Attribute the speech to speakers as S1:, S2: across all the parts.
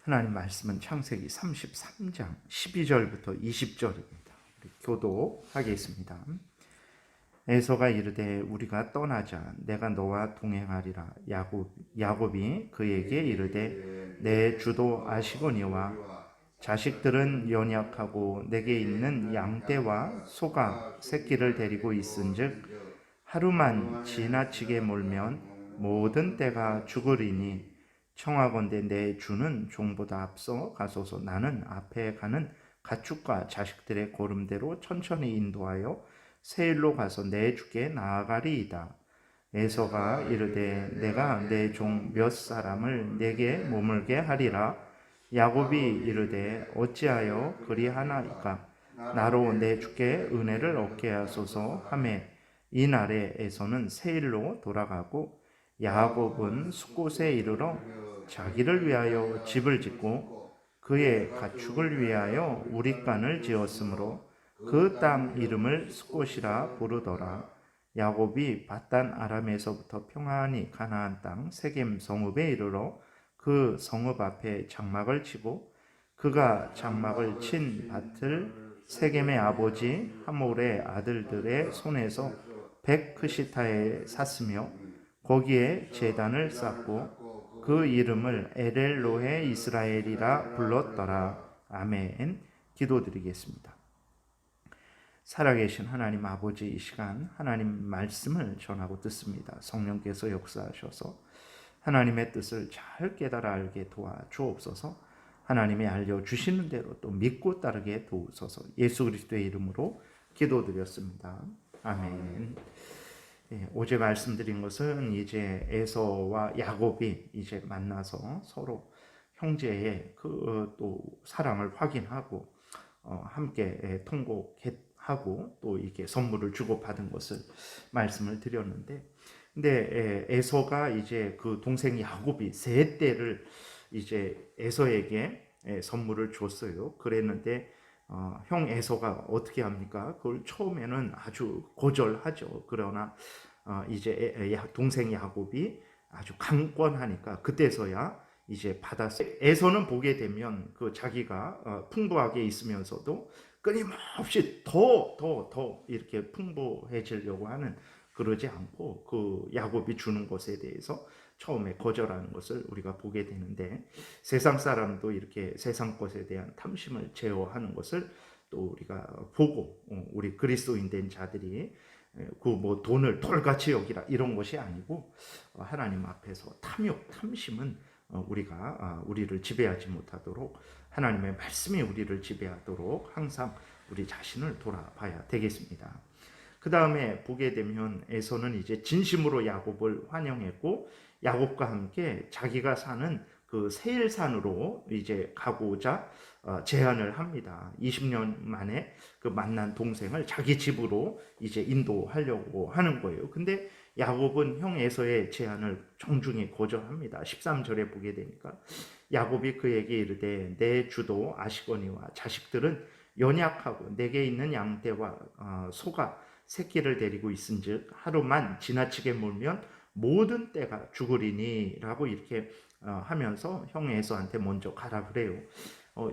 S1: 하나님 말씀은 창세기 33장 12절부터 20절입니다. 교도하겠습니다. 에서가 이르되 우리가 떠나자 내가 너와 동행하리라. 야곱이 그에게 이르되 내 주도 아시거니와 자식들은 연약하고 내게 있는 양떼와 소가 새끼를 데리고 있은즉 하루만 지나치게 몰면 모든 떼가 죽으리니 청하건대 내 주는 종보다 앞서 가소서. 나는 앞에 가는 가축과 자식들의 고름대로 천천히 인도하여 세일로 가서 내 주께 나아가리이다. 에서가 이르되 내가 내 종 몇 사람을 내게 머물게 하리라. 야곱이 이르되 어찌하여 그리하나이까. 나로 내 주께 은혜를 얻게 하소서 하매 이날에 에서는 세일로 돌아가고 야곱은 숫곳에 이르러 자기를 위하여 집을 짓고 그의 가축을 위하여 우릿간을 지었으므로 그 땅 이름을 숫곳이라 부르더라. 야곱이 밧단 아람에서부터 평안히 가나안 땅 세겜 성읍에 이르러 그 성읍 앞에 장막을 치고 그가 장막을 친 밭을 세겜의 아버지 하몰의 아들들의 손에서 백크시타에 샀으며 거기에 제단을 쌓고 그 이름을 에렐로헤 이스라엘이라 불렀더라. 아멘. 기도드리겠습니다. 살아계신 하나님 아버지, 이 시간 하나님 말씀을 전하고 듣습니다. 성령께서 역사하셔서 하나님의 뜻을 잘 깨달아 알게 도와주옵소서. 하나님이 알려주시는 대로 또 믿고 따르게 도우소서. 예수 그리스도의 이름으로 기도드렸습니다. 아멘. 어제 말씀드린 것은 이제 에서와 야곱이 이제 만나서 서로 형제의 그 또 사랑을 확인하고 함께 통곡하고 또 이게 선물을 주고받은 것을 말씀을 드렸는데, 근데 에서가 이제 그 동생 야곱이 세 떼를 이제 에서에게 선물을 줬어요. 그랬는데 형 에서가 어떻게 합니까? 그걸 처음에는 아주 거절하죠. 그러나 이제 동생 야곱이 아주 강권하니까 그때서야 이제 받았어요. 에서는 보게 되면 그 자기가 풍부하게 있으면서도 끊임없이 더 이렇게 풍부해지려고 하는, 그러지 않고 그 야곱이 주는 것에 대해서 처음에 거절하는 것을 우리가 보게 되는데, 세상 사람도 이렇게 세상 것에 대한 탐심을 제어하는 것을 또 우리가 보고, 우리 그리스도인 된 자들이 그 뭐 돈을 돌같이 여기라 이런 것이 아니고, 하나님 앞에서 탐심은 우리를 지배하지 못하도록, 하나님의 말씀이 우리를 지배하도록 항상 우리 자신을 돌아봐야 되겠습니다. 그 다음에 보게 되면 에서는 이제 진심으로 야곱을 환영했고 야곱과 함께 자기가 사는 그 세일산으로 이제 가고자 제안을 합니다. 20년 만에 그 만난 동생을 자기 집으로 이제 인도하려고 하는 거예요. 근데 야곱은 형 에서의 제안을 정중히 거절합니다. 13절에 보게 되니까 야곱이 그에게 이르되 내 주도 아시거니와 자식들은 연약하고 내게 있는 양떼와 소가 새끼를 데리고 있은즉 하루만 지나치게 몰면 모든 떼가 죽으리니 라고 이렇게 하면서 형 에서한테 먼저 가라 그래요.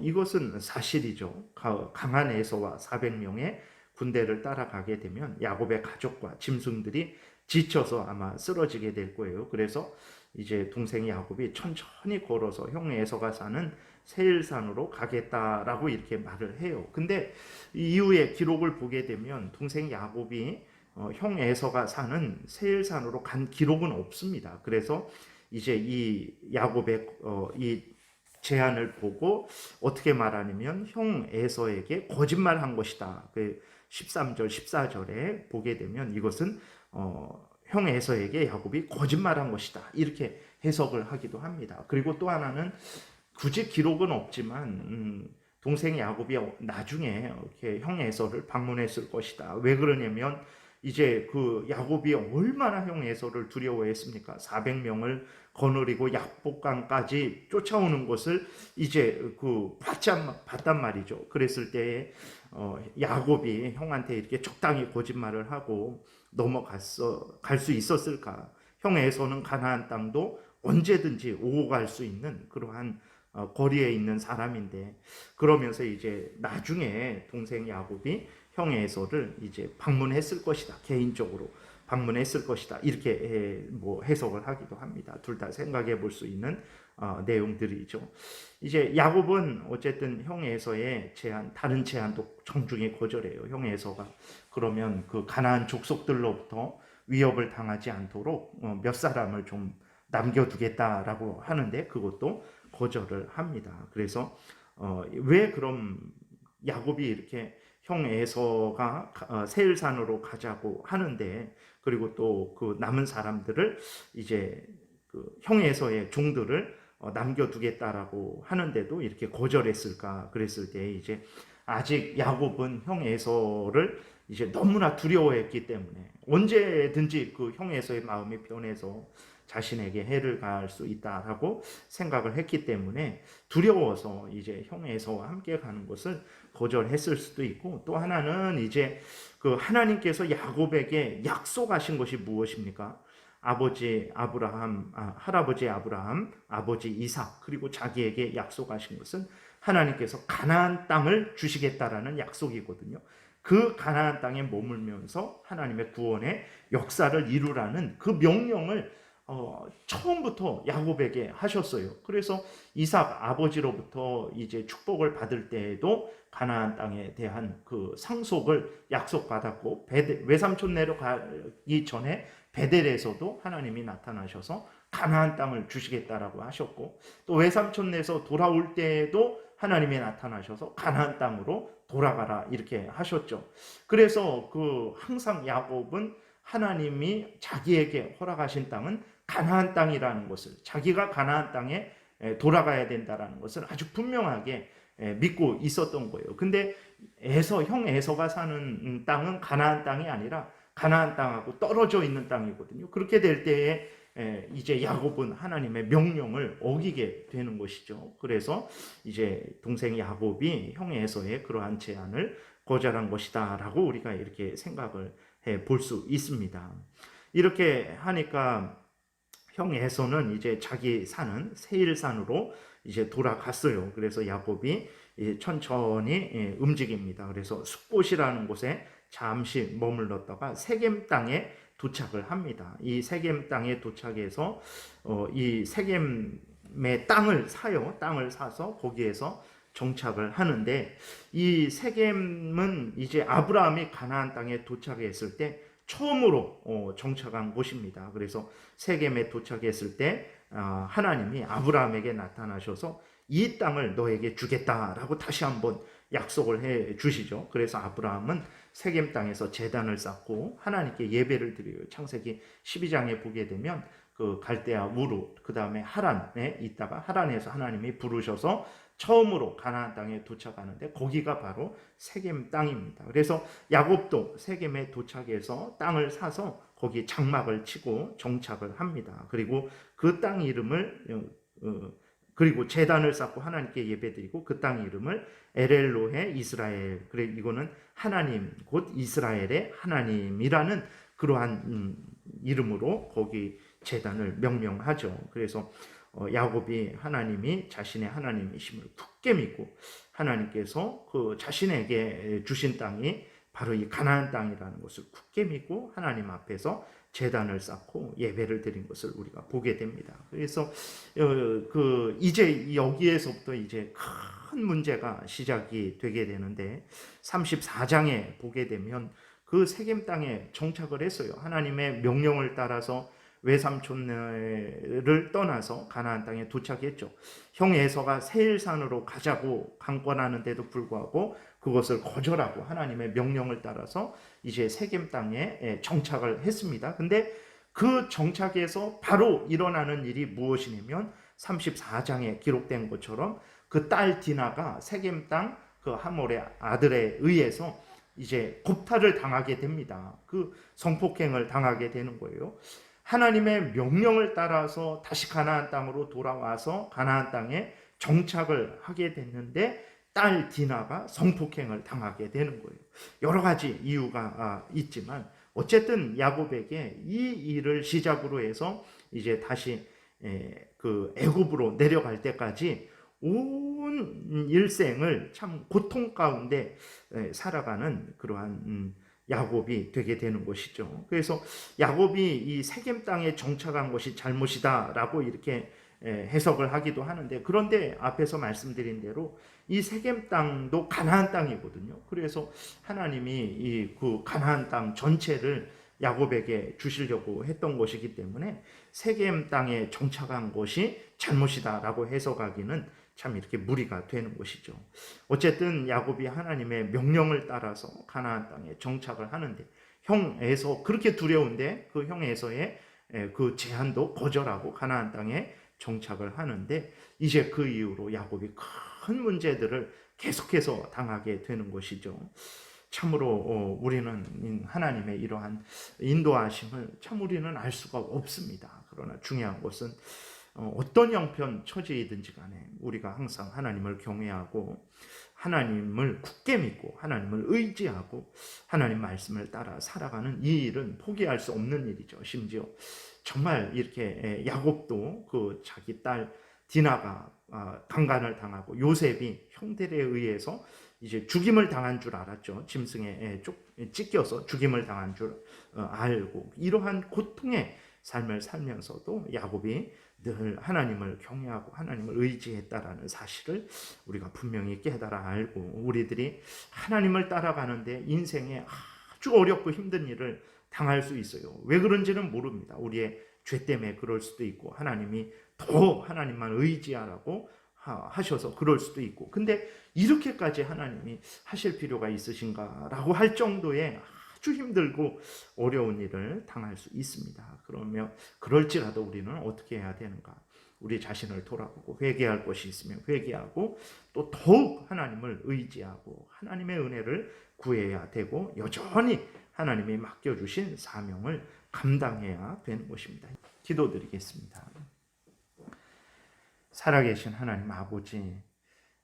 S1: 이것은 사실이죠. 강한 에서와 400명의 군대를 따라가게 되면 야곱의 가족과 짐승들이 지쳐서 아마 쓰러지게 될 거예요. 그래서 이제 동생 야곱이 천천히 걸어서 형 에서가 사는 세일산으로 가겠다라고 이렇게 말을 해요. 근데 이후에 기록을 보게 되면 동생 야곱이 형 에서가 사는 세일산으로 간 기록은 없습니다. 그래서 이제 이 야곱의 이 제안을 보고 어떻게 말하냐면 형 에서에게 거짓말한 것이다. 그 13절 14절에 보게 되면 이것은 형 에서에게 야곱이 거짓말한 것이다 이렇게 해석을 하기도 합니다. 그리고 또 하나는 굳이 기록은 없지만 동생 야곱이 나중에 이렇게 형 에서를 방문했을 것이다. 왜 그러냐면 이제 그 야곱이 얼마나 형 에서를 두려워했습니까? 400명을 거느리고 약복강까지 쫓아오는 것을 이제 그 봤단 말이죠. 그랬을 때 야곱이 형한테 이렇게 적당히 거짓말을 하고 갈 수 있었을까? 형 에서는 가나안 땅도 언제든지 오고 갈 수 있는 그러한 거리에 있는 사람인데, 그러면서 이제 나중에 동생 야곱이 형 에서를 이제 방문했을 것이다, 개인적으로 방문했을 것이다, 이렇게 뭐 해석을 하기도 합니다. 둘 다 생각해 볼 수 있는 내용들이죠. 이제 야곱은 어쨌든 형 에서의 제안, 다른 제안도 정중히 거절해요. 형 에서가 그러면 그 가나안 족속들로부터 위협을 당하지 않도록 몇 사람을 좀 남겨두겠다라고 하는데 그것도 거절을 합니다. 그래서 왜 그럼 야곱이 이렇게 형 에서가 세일산으로 가자고 하는데, 그리고 또 그 남은 사람들을 이제 그형 에서의 종들을 남겨두겠다라고 하는데도 이렇게 거절했을까? 그랬을 때 이제 아직 야곱은 형 에서를 이제 너무나 두려워했기 때문에 언제든지 그 형 에서의 마음이 변해서 자신에게 해를 가할 수 있다라고 생각을 했기 때문에 두려워서 이제 형 에서와 함께 가는 것을 거절했을 수도 있고, 또 하나는 이제 그 하나님께서 야곱에게 약속하신 것이 무엇입니까? 아버지 아브라함, 할아버지 아브라함, 아버지 이삭, 그리고 자기에게 약속하신 것은 하나님께서 가나안 땅을 주시겠다라는 약속이거든요. 그 가나안 땅에 머물면서 하나님의 구원의 역사를 이루라는 그 명령을 처음부터 야곱에게 하셨어요. 그래서 이삭 아버지로부터 이제 축복을 받을 때에도 가나안 땅에 대한 그 상속을 약속받았고, 외삼촌 내려가기 전에 베델에서도 하나님이 나타나셔서 가나안 땅을 주시겠다라고 하셨고, 또 외삼촌에서 돌아올 때에도 하나님이 나타나셔서 가나안 땅으로 돌아가라 이렇게 하셨죠. 그래서 그 항상 야곱은 하나님이 자기에게 허락하신 땅은 가나안 땅이라는 것을, 자기가 가나안 땅에 돌아가야 된다라는 것을 아주 분명하게 믿고 있었던 거예요. 근데 형 에서가 사는 땅은 가나안 땅이 아니라 가나안 땅하고 떨어져 있는 땅이거든요. 그렇게 될 때에 이제 야곱은 하나님의 명령을 어기게 되는 것이죠. 그래서 이제 동생 야곱이 형 에서의 그러한 제안을 거절한 것이다라고 우리가 이렇게 생각을 해 볼 수 있습니다. 이렇게 하니까 형 에서는 이제 자기 사는 세일산으로 이제 돌아갔어요. 그래서 야곱이 천천히 움직입니다. 그래서 숫곳이라는 곳에 잠시 머물렀다가 세겜 땅에 도착을 합니다. 이 세겜 땅에 도착해서 이 세겜의 땅을 사요. 땅을 사서 거기에서 정착을 하는데, 이 세겜은 이제 아브라함이 가나안 땅에 도착했을 때 처음으로 정착한 곳입니다. 그래서 세겜에 도착했을 때 하나님이 아브라함에게 나타나셔서 이 땅을 너에게 주겠다라고 다시 한번 약속을 해 주시죠. 그래서 아브라함은 세겜 땅에서 제단을 쌓고 하나님께 예배를 드려요. 창세기 12장에 보게 되면 그 갈대아 우루, 그 다음에 하란에 있다가 하란에서 하나님이 부르셔서 처음으로 가나안 땅에 도착하는데 거기가 바로 세겜 땅입니다. 그래서 야곱도 세겜에 도착해서 땅을 사서 거기 장막을 치고 정착을 합니다. 그리고 그 땅 이름을 그리고 제단을 쌓고 하나님께 예배드리고 그 땅 이름을 엘엘로헤 이스라엘, 그래 이거는 하나님 곧 이스라엘의 하나님이라는 그러한 이름으로 거기 제단을 명명하죠. 그래서 야곱이 하나님이 자신의 하나님이심을 굳게 믿고 하나님께서 그 자신에게 주신 땅이 바로 이 가나안 땅이라는 것을 굳게 믿고 하나님 앞에서 제단을 쌓고 예배를 드린 것을 우리가 보게 됩니다. 그래서 이제 여기에서부터 이제 큰 문제가 시작이 되게 되는데, 34장에 보게 되면 그 세겜 땅에 정착을 했어요. 하나님의 명령을 따라서 외삼촌을 떠나서 가나안 땅에 도착했죠. 형 에서가 세일산으로 가자고 강권하는데도 불구하고 그것을 거절하고 하나님의 명령을 따라서 이제 세겜 땅에 정착을 했습니다. 근데 그 정착에서 바로 일어나는 일이 무엇이냐면 34장에 기록된 것처럼 그 딸 디나가 세겜 땅 그 하몰의 아들에 의해서 이제 겁탈을 당하게 됩니다. 그 성폭행을 당하게 되는 거예요. 하나님의 명령을 따라서 다시 가나안 땅으로 돌아와서 가나안 땅에 정착을 하게 됐는데 딸 디나가 성폭행을 당하게 되는 거예요. 여러 가지 이유가 있지만 어쨌든 야곱에게 이 일을 시작으로 해서 이제 다시 그 애굽으로 내려갈 때까지 온 일생을 참 고통 가운데 살아가는 그러한 야곱이 되게 되는 것이죠. 그래서 야곱이 이 세겜 땅에 정착한 것이 잘못이다라고 이렇게 해석을 하기도 하는데, 그런데 앞에서 말씀드린 대로 이 세겜 땅도 가나안 땅이거든요. 그래서 하나님이 이 그 가나안 땅 전체를 야곱에게 주시려고 했던 것이기 때문에 세겜 땅에 정착한 것이 잘못이다라고 해석하기는 참 이렇게 무리가 되는 것이죠. 어쨌든 야곱이 하나님의 명령을 따라서 가나안 땅에 정착을 하는데, 형 에서 그렇게 두려운데 그 형 에서의 그 제한도 거절하고 가나안 땅에 정착을 하는데, 이제 그 이후로 야곱이 큰 문제들을 계속해서 당하게 되는 것이죠. 참으로 우리는 하나님의 이러한 인도하심을 참 우리는 알 수가 없습니다. 그러나 중요한 것은 어떤 형편 처지이든지 간에 우리가 항상 하나님을 경외하고 하나님을 굳게 믿고 하나님을 의지하고 하나님 말씀을 따라 살아가는 이 일은 포기할 수 없는 일이죠. 심지어 정말 이렇게 야곱도 그 자기 딸 디나가 강간을 당하고 요셉이 형들에 의해서 이제 죽임을 당한 줄 알았죠. 짐승에 찢겨서 죽임을 당한 줄 알고, 이러한 고통의 삶을 살면서도 야곱이 늘 하나님을 경외하고 하나님을 의지했다라는 사실을 우리가 분명히 깨달아 알고, 우리들이 하나님을 따라가는데 인생에 아주 어렵고 힘든 일을 당할 수 있어요. 왜 그런지는 모릅니다. 우리의 죄 때문에 그럴 수도 있고, 하나님이 더 하나님만 의지하라고 하셔서 그럴 수도 있고, 근데 이렇게까지 하나님이 하실 필요가 있으신가라고 할 정도의 아주 힘들고 어려운 일을 당할 수 있습니다. 그러면 그럴지라도 우리는 어떻게 해야 되는가? 우리 자신을 돌아보고 회개할 것이 있으면 회개하고, 또 더욱 하나님을 의지하고 하나님의 은혜를 구해야 되고, 여전히 하나님이 맡겨주신 사명을 감당해야 되는 것입니다. 기도드리겠습니다. 살아계신 하나님 아버지,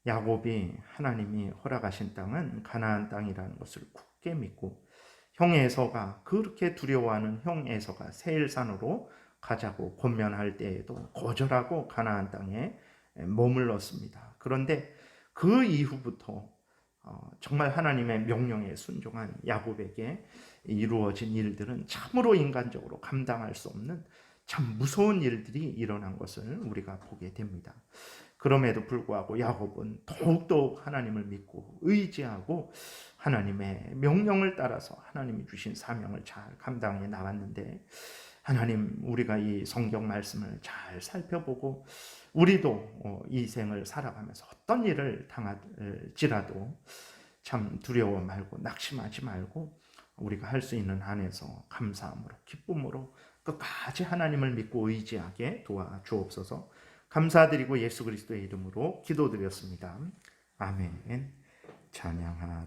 S1: 야곱이 하나님이 허락하신 땅은 가나안 땅이라는 것을 굳게 믿고, 형 에서가 그렇게 두려워하는 형 에서가 세일산으로 가자고 권면할 때에도 거절하고 가나안 땅에 머물렀습니다. 그런데 그 이후부터 정말 하나님의 명령에 순종한 야곱에게 이루어진 일들은 참으로 인간적으로 감당할 수 없는 참 무서운 일들이 일어난 것을 우리가 보게 됩니다. 그럼에도 불구하고 야곱은 더욱더욱 하나님을 믿고 의지하고 하나님의 명령을 따라서 하나님이 주신 사명을 잘 감당해 나갔는데, 하나님, 우리가 이 성경 말씀을 잘 살펴보고 우리도 이 생을 살아가면서 어떤 일을 당할지라도 참 두려워 말고 낙심하지 말고 우리가 할 수 있는 한에서 감사함으로 기쁨으로 끝까지 하나님을 믿고 의지하게 도와주옵소서. 감사드리고 예수 그리스도의 이름으로 기도드렸습니다. 아멘. 찬양하라.